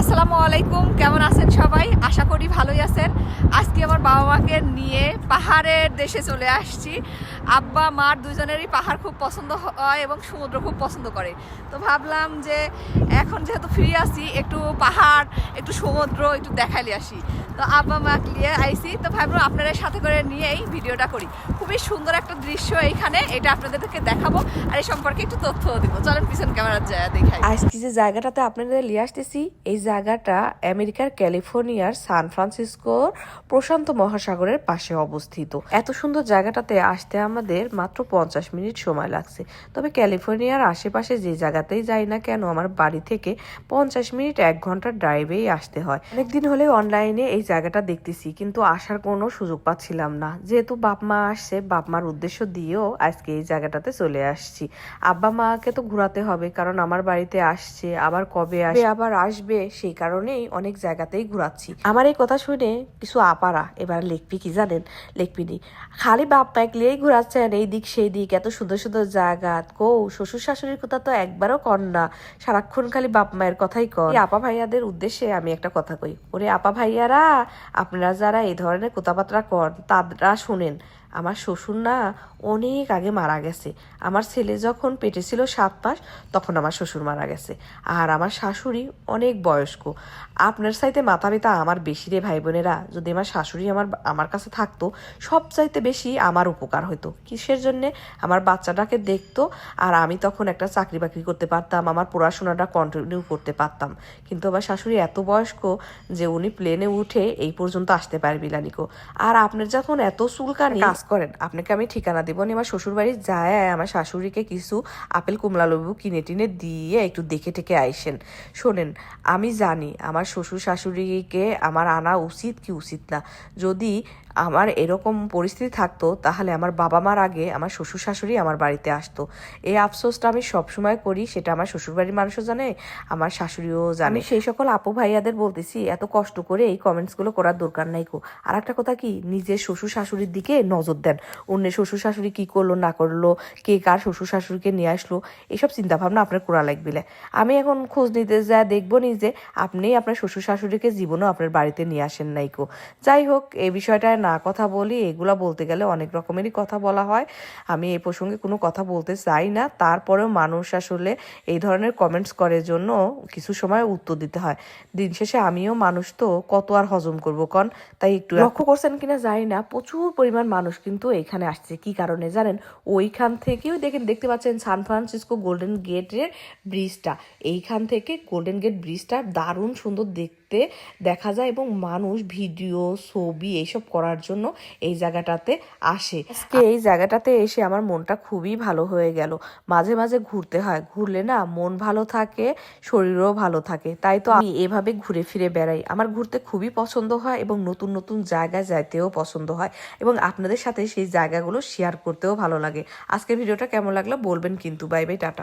আসসালামু আলাইকুম, কেমন আছেন সবাই? আশা করি ভালোই আছেন। আজকে আমার বাবা মাকে নিয়ে পাহাড়ের দেশে চলে আসছি। আব্বা মার দুজনেরই পাহাড় খুব পছন্দ হয় এবং সমুদ্র খুব পছন্দ করে। তো ভাবলাম যে এখন যেহেতু ফ্রি আছি, একটু পাহাড়, একটু সমুদ্র একটু দেখাইলে আসি। তো আব্বা মা নিয়ে আইছি, তো ভাবলাম আপনাদের সাথে করে নিয়েই ভিডিওটা করি। খুবই সুন্দর একটা দৃশ্য এইখানে, এটা আপনাদেরকে দেখাবো আর এই সম্পর্কে একটু তথ্য দিব। চলেন পিছন ক্যামেরা দেখাই। আজকে যে জায়গাটাতে আপনাদের নিয়ে আসতেছি, এই জায়গাটা আমেরিকার ক্যালিফোর্নিয়ার সান ফ্রান্সিসকোর প্রশান্ত মহাসাগরের পাশে অবস্থিত। এত সুন্দর জায়গাটাতে আসতে আমাদের মাত্র 50 মিনিট সময় লাগছে। তবে ক্যালিফোর্নিয়ার আশেপাশে যে জায়গাতেই যাই না কেন, আমার বাড়ি থেকে 50 মিনিট 1 ঘন্টার ড্রাইভেই আসতে হয়। অনেকদিন হলে অনলাইনে এই জায়গাটা দেখতেছি, কিন্তু আসার কোনো সুযোগ পাচ্ছিলাম না। যেহেতু বাপ মা আসছে, বাপ মার উদ্দেশ্য দিয়েও আজকে এই জায়গাটাতে চলে আসছি। আব্বা মাকে তো ঘোরাতে হবে, কারণ আমার বাড়িতে আসছে, আবার কবে আসবে আবার আসবে, সেই কারণেই অনেক জায়গাতেই ঘুরাচ্ছি। আমার এই কথা শুনে কিছু আপারা এবার লিখবি কি জানেন, লিখবিনি খালি বাপ মাকে নিয়েই ঘুরাচ্ছেন এই দিক সেই দিক, এত সুন্দর সুন্দর জায়গা, শ্বশুর শাশুড়ির কথা তো একবারও কর না, সারাক্ষণ খালি বাপ মায়ের কথাই কর। আপা ভাইয়াদের উদ্দেশ্যে আমি একটা কথা কই, ওরে আপা ভাইয়ারা, আপনারা যারা এই ধরনের কথাবার্তা কন তারা শুনেন, আমার শ্বশুর না অনেক আগে মারা গেছে। আমার ছেলে যখন পেটে ছিল 7 মাস, তখন আমার শ্বশুর মারা গেছে। আর আমার শাশুড়ি অনেক বয়স্ক। আপনার চাইতে মাথা ব্যথা আমার বেশি রে ভাই বোনেরা। যদি আমার শাশুড়ি আমার কাছে থাকতো, সব চাইতে বেশি আমার উপকার হতো। কিসের জন্যে? আমার বাচ্চাটাকে দেখতো, আর আমি তখন একটা চাকরি বাকরি করতে পারতাম, আমার পড়াশোনাটা কন্টিনিউ করতে পারতাম। কিন্তু আমার শাশুড়ি এত বয়স্ক যে উনি প্লেনে উঠে এই পর্যন্ত আসতে পারবি লানিকো। আর আপনার যখন এত চুলকানি, কাজ করেন, আপনাকে আমি ঠিকানা দিব নি, আমার শ্বশুর বাড়ি যায় আমার শাশুড়িকে কিছু আপেল কমলা লেবু কিনে টিনে দিয়ে একটু দেখে টেকে আইসেন। শোনেন, আমি জানি আমার শ্বশুর শাশুড়িকে আমার আনা উচিত কি উচিত না। যদি আমার এরকম পরিস্থিতি থাকতো, তাহলে আমার বাবা মার আগে আমার শ্বশুর শাশুড়ি আমার বাড়িতে আসতো। এই আফসোসটা আমি সবসময় করি, সেটা আমার শ্বশুর বাড়ির মানুষও জানে, আমার শাশুড়িও জানে। সেই সকল আপু ভাইয়াদের বলতেছি, এত কষ্ট করে এই কমেন্টসগুলো করার দরকার নাই কো। আর একটা কথা কি, নিজের শ্বশুর শাশুড়ির দিকে নজর দেন। অন্যের শ্বশুর শাশুড়ি কি করলো না করলো, কে কার শ্বশুর শাশুড়িকে নিয়ে আসলো, এসব চিন্তা ভাবনা আপনার করা লাগবে। আমি এখন খোঁজ নিতে যা দেখবো নি যে আপনি আপনার শ্বশুর শাশুড়িকে জীবনও আপনার বাড়িতে নিয়ে আসেন নাইকো। যাই হোক, এই বিষয়টায় না কথা বলি, এগুলা বলতে গেলে অনেক রকমেরই কথা বলা হয়। আমি এই প্রসঙ্গে কোনো কথা বলতে চাই না, তারপরেও মানুষ আসলে এই ধরনের কমেন্টস করে জন্য কিছু সময় উত্তর দিতে হয়। দিন শেষে আমিও মানুষ, তো কত আর হজম করবো কন। তাই একটু লক্ষ্য করছেন কিনা জানি না, প্রচুর পরিমাণ মানুষ কিন্তু এখানে আসছে। কি কারণে জানেন? ওইখান থেকেও দেখতে পাচ্ছেন সান ফ্রান্সিসকো গোল্ডেন গেটের ব্রিজটা। এইখান থেকে গোল্ডেন গেট ব্রিজটা দারুণ সুন্দর দেখতে দেখা যায়, এবং মানুষ ভিডিও ছবি এইসব করার জন্য এই জায়গাটাতে আসে। আজকে এই জায়গাটাতে এসে আমার মনটা খুবই ভালো হয়ে গেল। মাঝে মাঝে ঘুরতে হয়, ঘুরলে না মন ভালো থাকে, শরীরও ভালো থাকে। তাই তো আমি এভাবে ঘুরে ফিরে বেড়াই। আমার ঘুরতে খুবই পছন্দ হয় এবং নতুন নতুন জায়গায় যাইতেও পছন্দ হয়, এবং আপনাদের সাথে সেই জায়গাগুলো শেয়ার করতেও ভালো লাগে। আজকের ভিডিওটা কেমন লাগলো বলবেন কিন্তু। Bye bye, tata.